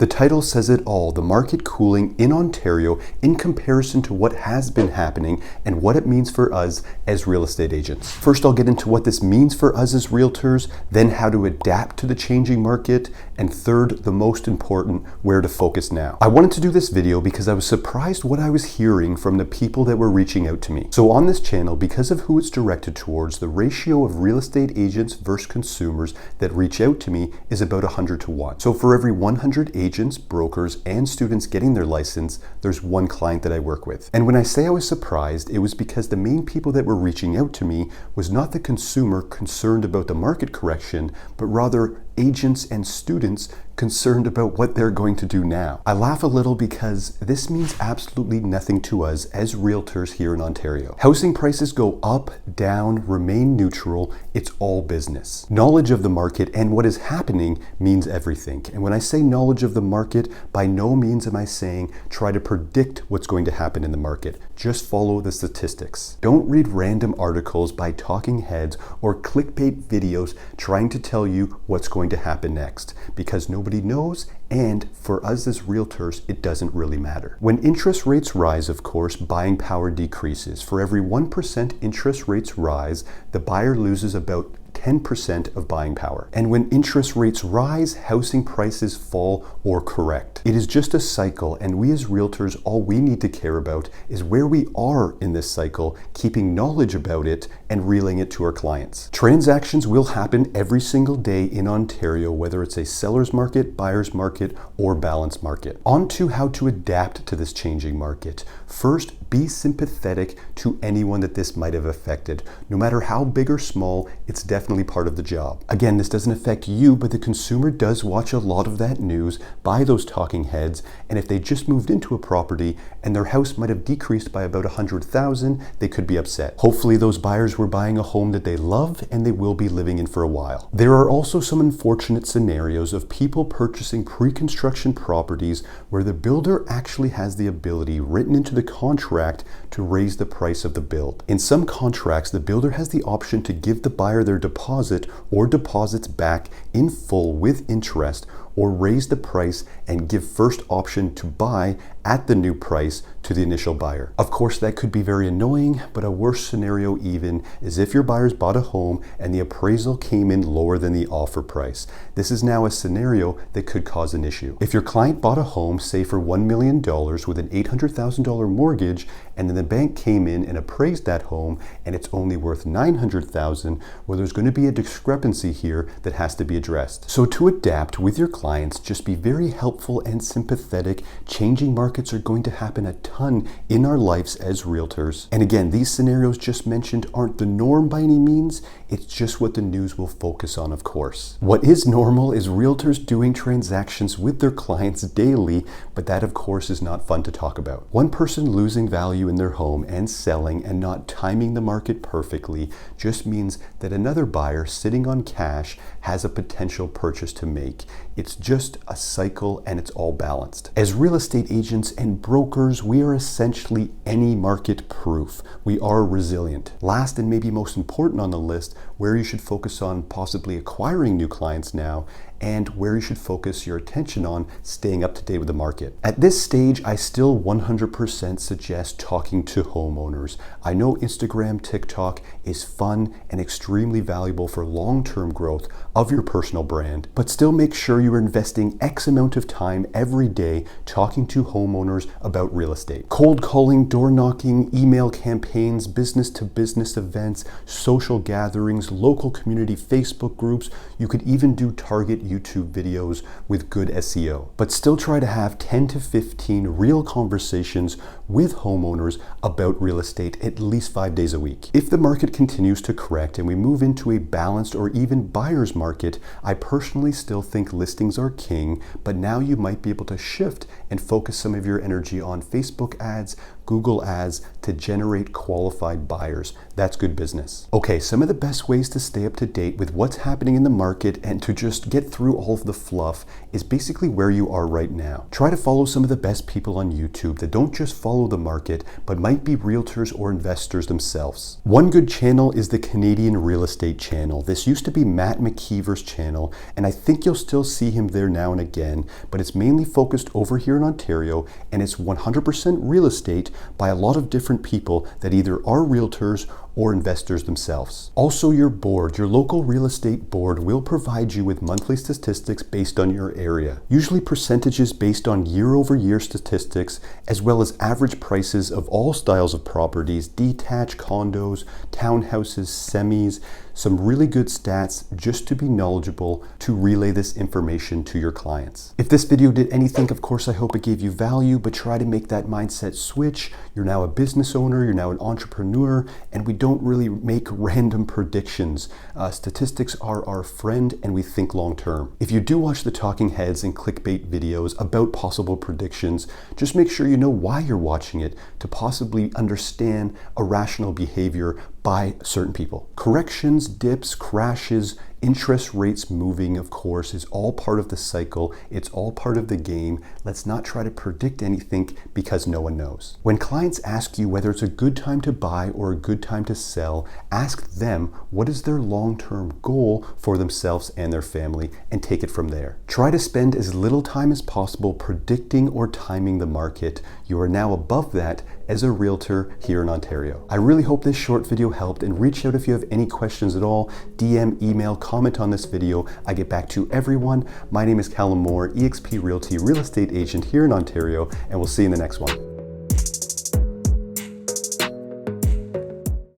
The title says it all, the market cooling in Ontario in comparison to what has been happening and what it means for us as real estate agents. First, I'll get into what this means for us as realtors, then how to adapt to the changing market, and third, the most important, where to focus now. I wanted to do this video because I was surprised what I was hearing from the people that were reaching out to me. So on this channel, because of who it's directed towards, the ratio of real estate agents versus consumers that reach out to me is about 100 to 1. So for every 100 agents, brokers, and students getting their license, there's one client that I work with. And when I say I was surprised, it was because the main people that were reaching out to me was not the consumer concerned about the market correction, but rather agents and students concerned about what they're going to do now. I laugh a little because this means absolutely nothing to us as realtors here in Ontario. Housing prices go up, down, remain neutral. It's all business. Knowledge of the market and what is happening means everything. And when I say knowledge of the market, by no means am I saying try to predict what's going to happen in the market. Just follow the statistics. Don't read random articles by talking heads or clickbait videos trying to tell you what's going to happen next, because nobody knows, and for us as realtors, it doesn't really matter. When interest rates rise, of course, buying power decreases. For every 1% interest rates rise, the buyer loses about 10% of buying power. And when interest rates rise, housing prices fall or correct. It is just a cycle, and we as realtors, all we need to care about is where we are in this cycle, keeping knowledge about it and reeling it to our clients. Transactions will happen every single day in Ontario, whether it's a seller's market, buyer's market, or balanced market. On to how to adapt to this changing market. First, be sympathetic to anyone that this might have affected. No matter how big or small, it's definitely part of the job. Again, this doesn't affect you, but the consumer does watch a lot of that news by those talking heads, and if they just moved into a property and their house might have decreased by about 100,000, they could be upset. Hopefully those buyers were buying a home that they love and they will be living in for a while. There are also some unfortunate scenarios of people purchasing pre-construction properties where the builder actually has the ability written into the contract to raise the price of the build. In some contracts, the builder has the option to give the buyer their deposit or deposits back in full with interest, or raise the price and give first option to buy at the new price to the initial buyer. Of course, that could be very annoying, but a worse scenario even is if your buyers bought a home and the appraisal came in lower than the offer price. This is now a scenario that could cause an issue. If your client bought a home, say for $1 million with an $800,000 mortgage, and then the bank came in and appraised that home and it's only worth $900,000, well, there's going to be a discrepancy here that has to be addressed. So to adapt with your clients, just be very helpful and sympathetic. Changing markets are going to happen a ton in our lives as realtors. And again, these scenarios just mentioned aren't the norm by any means. It's just what the news will focus on, of course. What is normal is realtors doing transactions with their clients daily, but that of course is not fun to talk about. One person losing value in their home and selling and not timing the market perfectly just means that another buyer sitting on cash has a potential purchase to make. It's just a cycle and it's all balanced. As real estate agents and brokers, we are essentially any market proof. We are resilient. Last and maybe most important on the list, where you should focus on possibly acquiring new clients now, and where you should focus your attention on staying up to date with the market. At this stage, I still 100% suggest talking to homeowners. I know Instagram, TikTok is fun and extremely valuable for long-term growth of your personal brand, but still make sure you're investing X amount of time every day talking to homeowners about real estate. Cold calling, door knocking, email campaigns, business-to-business events, social gatherings, local community Facebook groups. You could even do target YouTube videos with good SEO, but still try to have 10 to 15 real conversations with homeowners about real estate at least 5 days a week. If the market continues to correct and we move into a balanced or even buyer's market, I personally still think listings are king, but now you might be able to shift and focus some of your energy on Facebook ads, Google Ads to generate qualified buyers. That's good business. Okay, some of the best ways to stay up to date with what's happening in the market and to just get through all of the fluff is basically where you are right now. Try to follow some of the best people on YouTube that don't just follow the market, but might be realtors or investors themselves. One good channel is the Canadian Real Estate channel. This used to be Matt McKeever's channel, and I think you'll still see him there now and again, but it's mainly focused over here in Ontario, and it's 100% real estate by a lot of different people that either are realtors or investors themselves. Also, your board, your local real estate board, will provide you with monthly statistics based on your area. Usually percentages based on year-over-year statistics, as well as average prices of all styles of properties, detached condos, townhouses, semis, some really good stats just to be knowledgeable to relay this information to your clients. If this video did anything, of course, I hope it gave you value, but try to make that mindset switch. You're now a business owner, you're now an entrepreneur, and we don't really make random predictions. Statistics are our friend, and we think long term. If you do watch the talking heads and clickbait videos about possible predictions, just make sure you know why you're watching it to possibly understand irrational behavior by certain people. Corrections, dips, crashes, interest rates moving, of course, is all part of the cycle. It's all part of the game. Let's not try to predict anything because no one knows. When clients ask you whether it's a good time to buy or a good time to sell, ask them what is their long-term goal for themselves and their family, and take it from there. Try to spend as little time as possible predicting or timing the market. You are now above that as a realtor here in Ontario. I really hope this short video helped, and reach out if you have any questions at all. DM, email, comment on this video. I get back to everyone. My name is Callum Moore, eXp Realty real estate agent here in Ontario, and we'll see you in the next one.